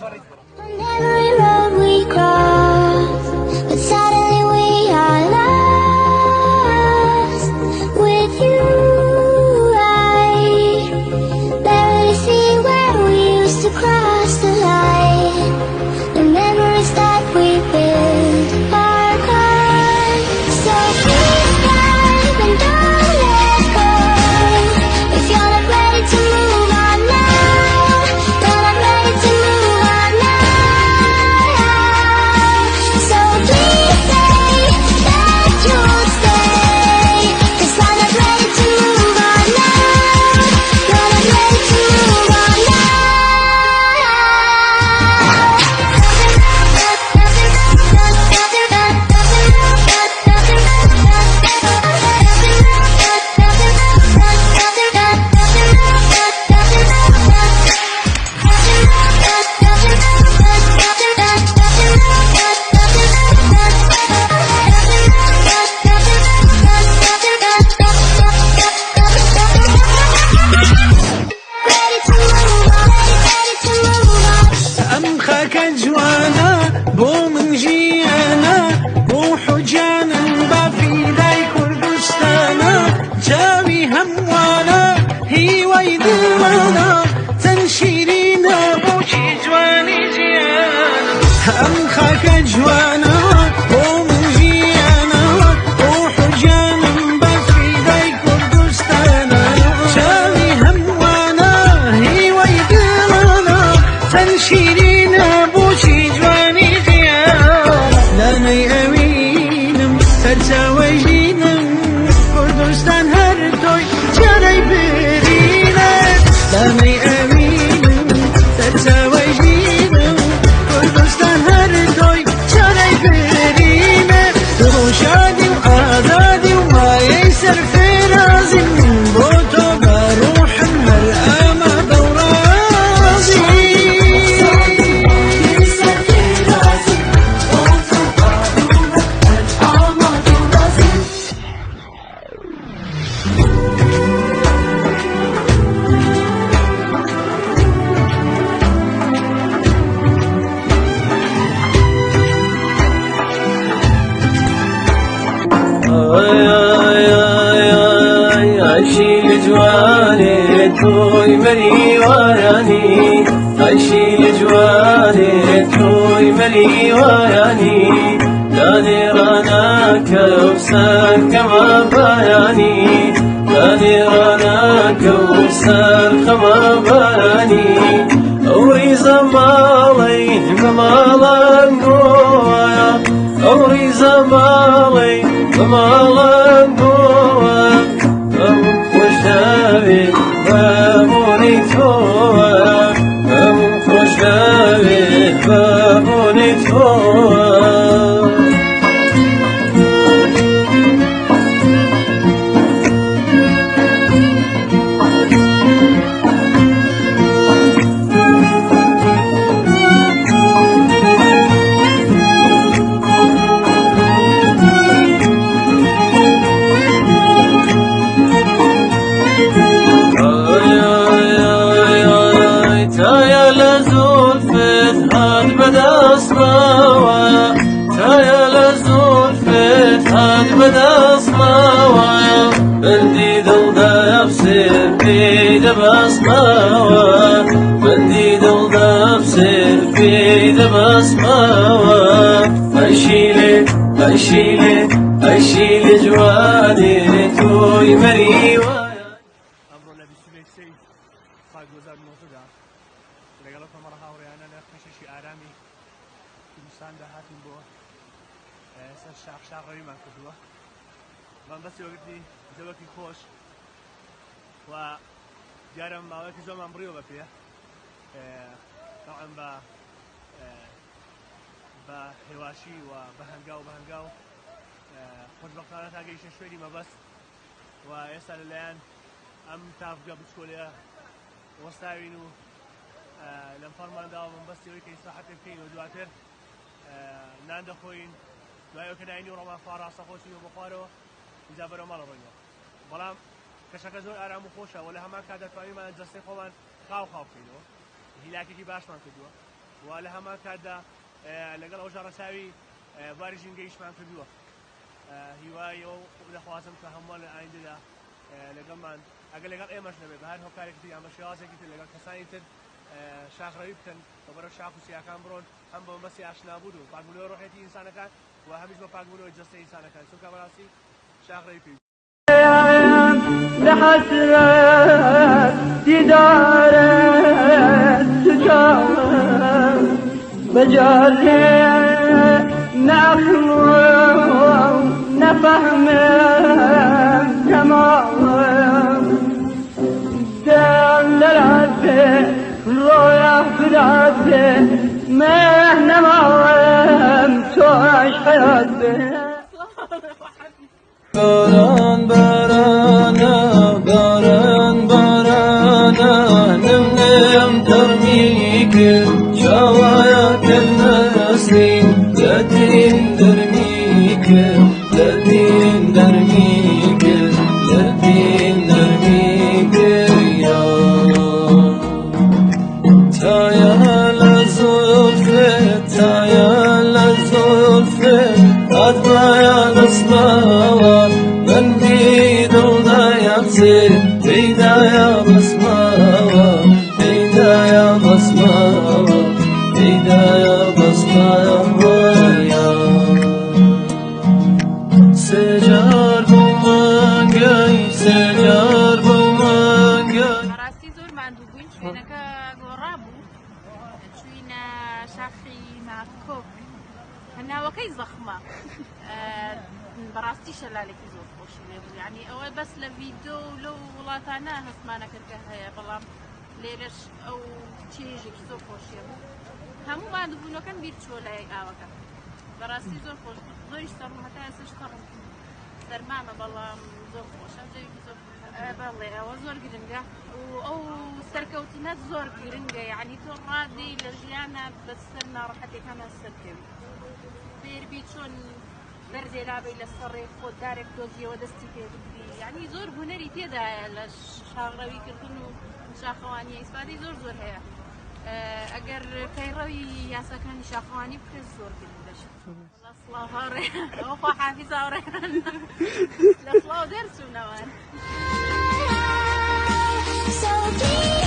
every road we cross, but suddenly we are lost. With you, I barely see where we used to cross the line. The memories that we built are gone. So please dive and don't let go. If you're not ready to move on now, you're not ready to move on now. So please say that you'll stay, 'cause I'm not ready to move on now. You're not ready to move on now. ئەم خاکە جوانە بۆ من ژیانە ڕوح و جانم بە فیدای کوردستانە جاوی هەمووانە هیوای دڵمانە چەند شیرینە بۆکی جوانی ژیانە ئەم خاکە جوانە بۆ من ژیانە ڕوح و جانم بە فیدای کوردستانە جاوی هەمووانە هیوای دڵمانە چەند شیرینە بۆکی جوانی ژیان لانەی ئەوینم سەرچاوەی ژینم کوردستان هەر تۆی جارەی برینە لانەی ئەوینم سەرچاوەی ژینم کوردستان هەر تۆی جارەی برینە دڵشادی و ئازادی و مایەی سەرفێرازیم بۆ تۆ بە ڕوحم هەر ئامادە و ڕازی عيشي لجواني توي ملي وياني عيشي لجواني توي ملي وياني داني رانا كوسر كما بياني داني رانا كوسر كما بياني أوري زمالين ممالان قويا أوري زمالين ممالان قويا خوشاوی بابونی توه خوشاوی بابونی توه بندي دلدا يبصر بيد بسماوة بندي دلدا يبصر بيد بسماوة عيشي لجواني توي مري وايا أمر النبي سليسي قال جوزان موجودة لقلت مرة هاوري أنا نخشش آرامي كمستان ده هاتين بوا سر شاق روي ما كدوا من بس وقتني زوجي خوش و جارم ما وقت زوم أمريو بفيه طبعا بهواشي وبهنجاو خوش بختانة تاقيش شويني ما بس ويسأل الآن أم تافقا بسكوليا وستاوينو لم فرمان داو من بس يوكي صحة بكين ودواتر ناند خوين دوایو که ناینی ڕۆما فاراسە خۆشی و بخوارەوە اینجا بەرەو ماڵە ڕۆینەوە بەڵام کەشەکە زۆر ئارام و خۆشە و لە هەمان کات دەتوانیمان جەستەی خۆمان خاو بکەینەوە هیلاکێکی باشمان کردووە و لە هەمان کاتدا لەگەڵ ئەو ژەڕەساوی باری ژینگەیشمان کردووە هیوایەوە دەخوازم کە هەمووان لە ئایندەدا لەگەڵمان ئەگەر لەگەڵ ئێمەش نەبێت بە هەر هۆکارێکی یان بە شێوازێکی تر لەگەڵ کەسانی تر شاخڕەوی بکەن بە بەرەو شاخ و سیاکان بڕۆن هەم بە مەبەستی ئاشنابوون و پاکبوونەوەی ڕۆحێتی ئینسانەکان و هەمیش بە پاکبوونەوەی جەستەی ئینسانەکان چونکە بەڕاستی شاخڕەوی پێویستە لحسرة ديدارك تجارك بجازي نحن نفهم تمام دم للعبة رويا براسي ما نمام توش حياتي باران بارانا نم ترميك شوايا كالنسرين لدين درميك يا تايا لزلفة أدبايا نصباوة من بيدونا يمسي بيدايا بسماوة سجار بومانجاي راستی زۆر ماندوو بووین شوێنەکە گۆڕابوو چوینە شاخی ماکۆک هەناوەکەی زەخمە بەڕاستی شەلالێکی زۆر خۆشی لێ بوو یعنی ئەوە بەس لە ڤیدیۆ و لەو وڵاتانە هەستمانە کردکە هەیە بەڵام لێرەش ئەو چێژێکی زۆر خۆشیە بوو هەموو ماندووبوونەکەم بیر چوە لای ئاوەکە بەڕاستی زۆر خۆش زۆریش سەڕم هەتا ئێستاش سەڕم سەرمامە بەڵام زۆر خۆشە جەوێکی زۆر بەڵێ ئەوە زۆر گرنگە و ئەو سەرکەوتنەت زۆر گرنگە یعنی تۆ ڕادی لە ژیانە بەسەر ناڕەحەتێکانە سەرکەوی فێربی چۆن بەردێ رابەی لە سەڕێ خۆت دارێک دۆزیەوە دەستی پێ بگری یعنی زۆر هونەری تێدایە لە شاڕەویکردن و شاخەوانی ئیسپادی زۆر هەیە ئەگەر پەیڕەوی یاساکانی شاخەوانی بکرێت زۆر گرنگەشە سڵاو هاوڕێ ئەوە خوا حافیز هاوڕێیان لە سڵاو دەرچوونەوە So deep